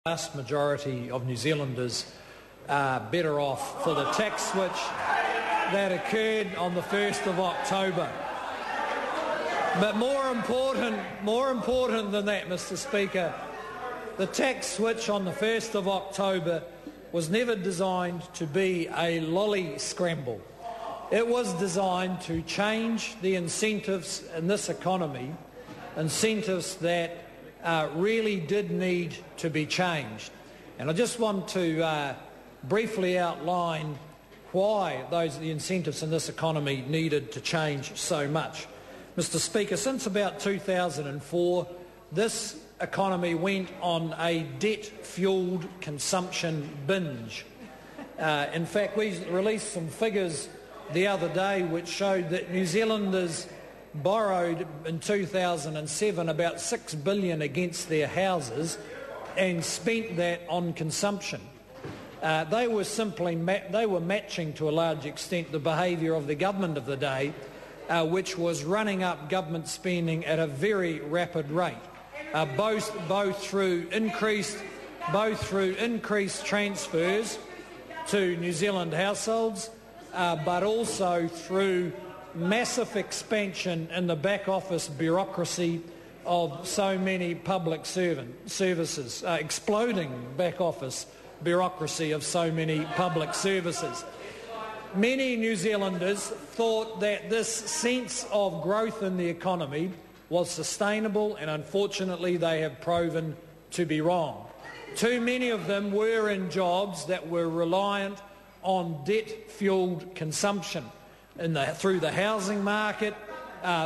vast majority of New Zealanders are better off for the tax switch that occurred on the 1st of October. But more important than that, Mr. Speaker, the tax switch on the 1st of October was never designed to be a lolly scramble. It was designed to change the incentives in this economy, incentives that really did need to be changed. And I just want to briefly outline why the incentives in this economy needed to change so much. Mr. Speaker, since about 2004, this economy went on a debt-fuelled consumption binge. In fact, we released some figures the other day which showed that New Zealanders borrowed in 2007 about $6 billion against their houses and spent that on consumption. They were matching to a large extent the behaviour of the government of the day, which was running up government spending at a very rapid rate, both through increased transfers to New Zealand households, but also through massive expansion in the back office bureaucracy of so many public services, exploding back office bureaucracy of so many public services. Many New Zealanders thought that this sense of growth in the economy was sustainable, and unfortunately they have proven to be wrong. Too many of them were in jobs that were reliant on debt-fuelled consumption through the housing market,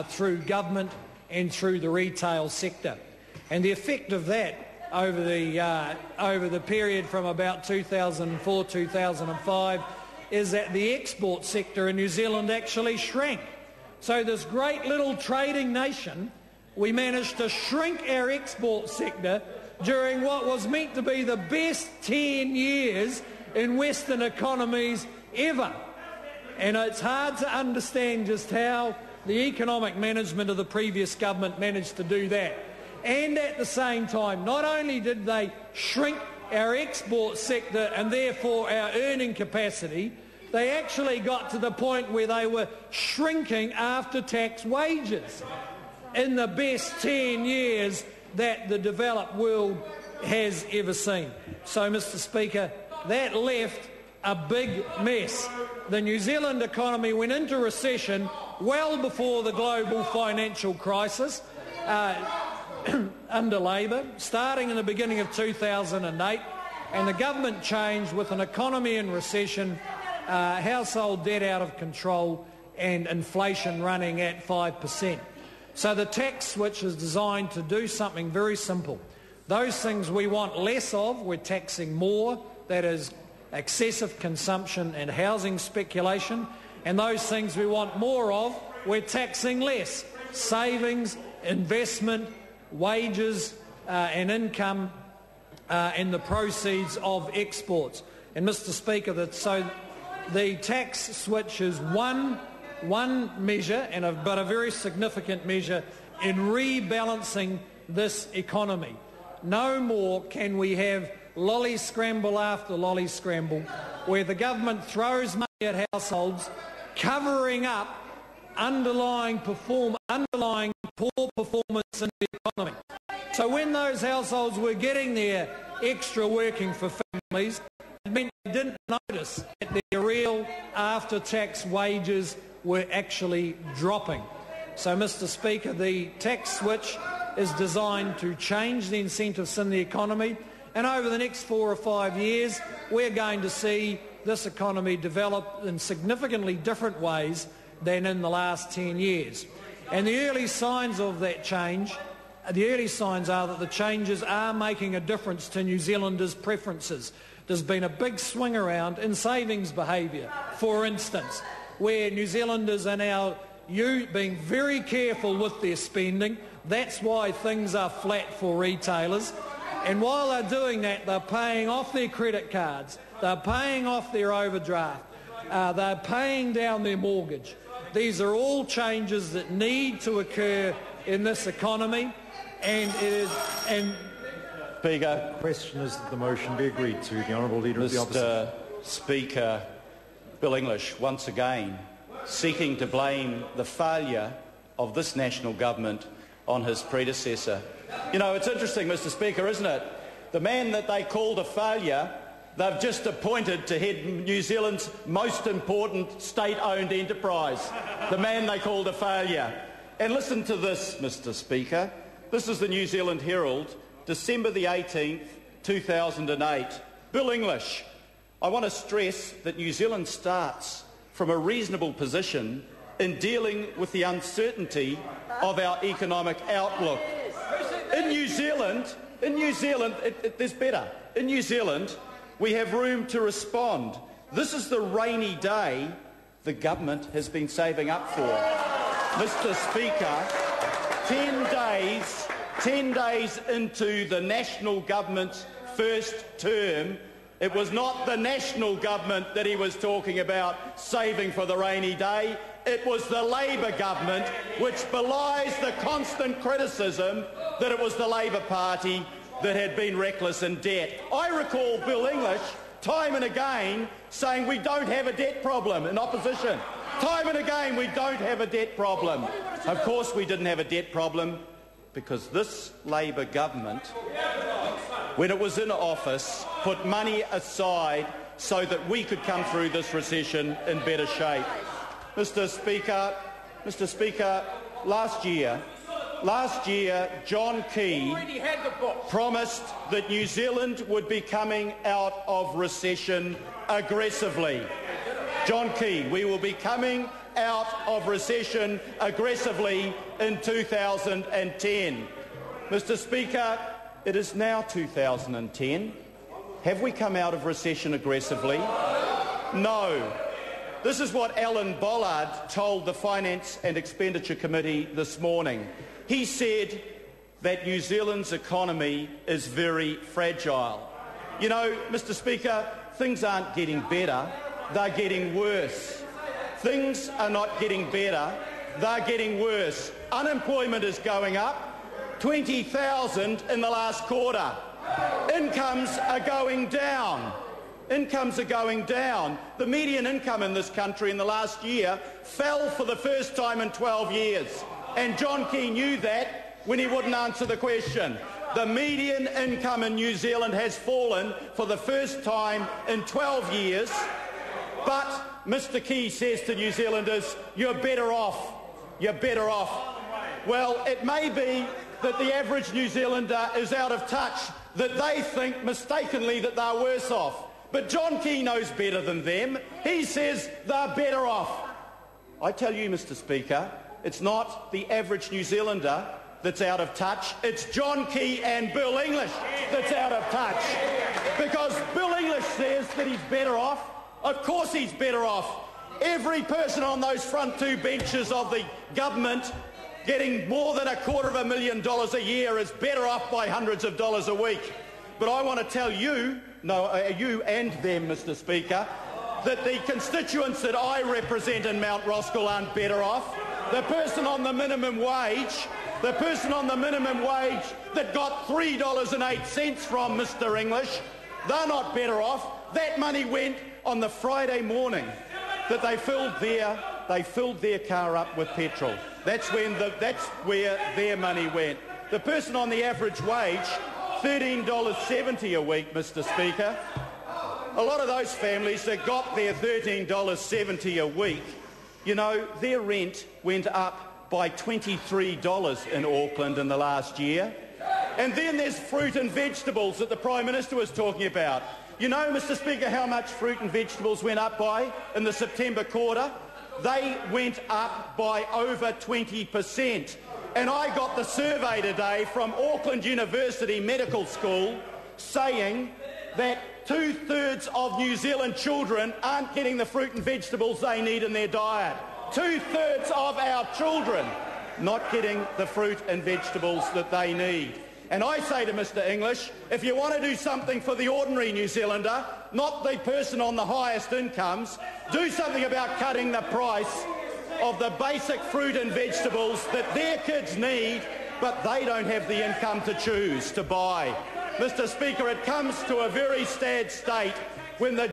through government and through the retail sector. And the effect of that over the period from about 2004-2005 is that the export sector in New Zealand actually shrank. So this great little trading nation, we managed to shrink our export sector during what was meant to be the best 10 years in Western economies ever. And it's hard to understand just how the economic management of the previous government managed to do that. And at the same time, not only did they shrink our export sector and therefore our earning capacity, they actually got to the point where they were shrinking after-tax wages in the best 10 years that the developed world has ever seen. So, Mr. Speaker, that left a big mess. The New Zealand economy went into recession well before the global financial crisis under Labor, starting in the beginning of 2008, and the government changed with an economy in recession, household debt out of control and inflation running at 5%. So the tax switch is designed to do something very simple. Those things we want less of, we're taxing more, that is excessive consumption and housing speculation, and those things we want more of, we're taxing less, savings, investment, wages and income and the proceeds of exports. And Mr. Speaker, so the tax switch is one measure, but a very significant measure in rebalancing this economy. No more can we have lolly scramble after lolly scramble where the government throws money at households, covering up underlying poor performance in the economy. So when those households were getting their extra working for families, it meant they didn't notice that their real after-tax wages were actually dropping. So, Mr. Speaker, the tax switch is designed to change the incentives in the economy, and over the next 4 or 5 years, we're going to see this economy develop in significantly different ways than in the last 10 years. And the early signs of that change, the early signs are that the changes are making a difference to New Zealanders' preferences. There's been a big swing around in savings behaviour, for instance, where New Zealanders are now being very careful with their spending. That's why things are flat for retailers. And while they're doing that, they're paying off their credit cards, they're paying off their overdraft, they're paying down their mortgage. These are all changes that need to occur in this economy, and Speaker. The question is that the motion be agreed to. The Honourable Leader of the Opposition. Mr. Speaker, Bill English, once again, seeking to blame the failure of this national government on his predecessor. You know, it's interesting, Mr. Speaker, isn't it? The man that they called a failure, they've just appointed to head New Zealand's most important state-owned enterprise. The man they called a failure. And listen to this, Mr. Speaker. This is the New Zealand Herald, December the 18th, 2008. Bill English, I want to stress that New Zealand starts from a reasonable position in dealing with the uncertainty of our economic outlook. In New Zealand, there's better. In New Zealand, we have room to respond. This is the rainy day the government has been saving up for. Mr. Speaker, 10 days into the national government's first term, it was not the national government that he was talking about saving for the rainy day. It was the Labor government, which belies the constant criticism that it was the Labor Party that had been reckless in debt. I recall Bill English time and again saying we don't have a debt problem in opposition. Time and again we don't have a debt problem. Of course we didn't have a debt problem because this Labor government, when it was in office, put money aside so that we could come through this recession in better shape. Mr. Speaker, last year, John Key promised that New Zealand would be coming out of recession aggressively. John Key, we will be coming out of recession aggressively in 2010. Mr. Speaker, it is now 2010. Have we come out of recession aggressively? No. This is what Alan Bollard told the Finance and Expenditure Committee this morning. He said that New Zealand's economy is very fragile. You know, Mr. Speaker, things aren't getting better, they're getting worse. Things are not getting better, they're getting worse. Unemployment is going up, 20,000 in the last quarter. Incomes are going down. Incomes are going down. The median income in this country in the last year fell for the first time in 12 years. And John Key knew that when he wouldn't answer the question. The median income in New Zealand has fallen for the first time in 12 years. But Mr. Key says to New Zealanders, you're better off. You're better off. Well, it may be that the average New Zealander is out of touch, that they think mistakenly that they're worse off. But John Key knows better than them. He says they're better off. I tell you, Mr. Speaker, it's not the average New Zealander that's out of touch. It's John Key and Bill English that's out of touch. Because Bill English says that he's better off. Of course he's better off. Every person on those front two benches of the government getting more than $250,000 a year is better off by hundreds of dollars a week. But I want to tell you, you and them, Mr. Speaker, that the constituents that I represent in Mount Roskill aren't better off. The person on the minimum wage that got $3.08 from Mr. English, they're not better off. That money went on the Friday morning that they filled their car up with petrol. That's where their money went. The person on the average wage, $13.70 a week, Mr. Speaker. A lot of those families that got their $13.70 a week, you know, their rent went up by $23 in Auckland in the last year. And then there's fruit and vegetables that the Prime Minister was talking about. You know, Mr. Speaker, how much fruit and vegetables went up by in the September quarter? They went up by over 20%. And I got the survey today from Auckland University Medical School saying that 2/3 of New Zealand children aren't getting the fruit and vegetables they need in their diet. 2/3 of our children not getting the fruit and vegetables that they need. And I say to Mr. English, if you want to do something for the ordinary New Zealander, not the person on the highest incomes, do something about cutting the price of the basic fruit and vegetables that their kids need, but they don't have the income to choose to buy. Mr. Speaker, it comes to a very sad state when the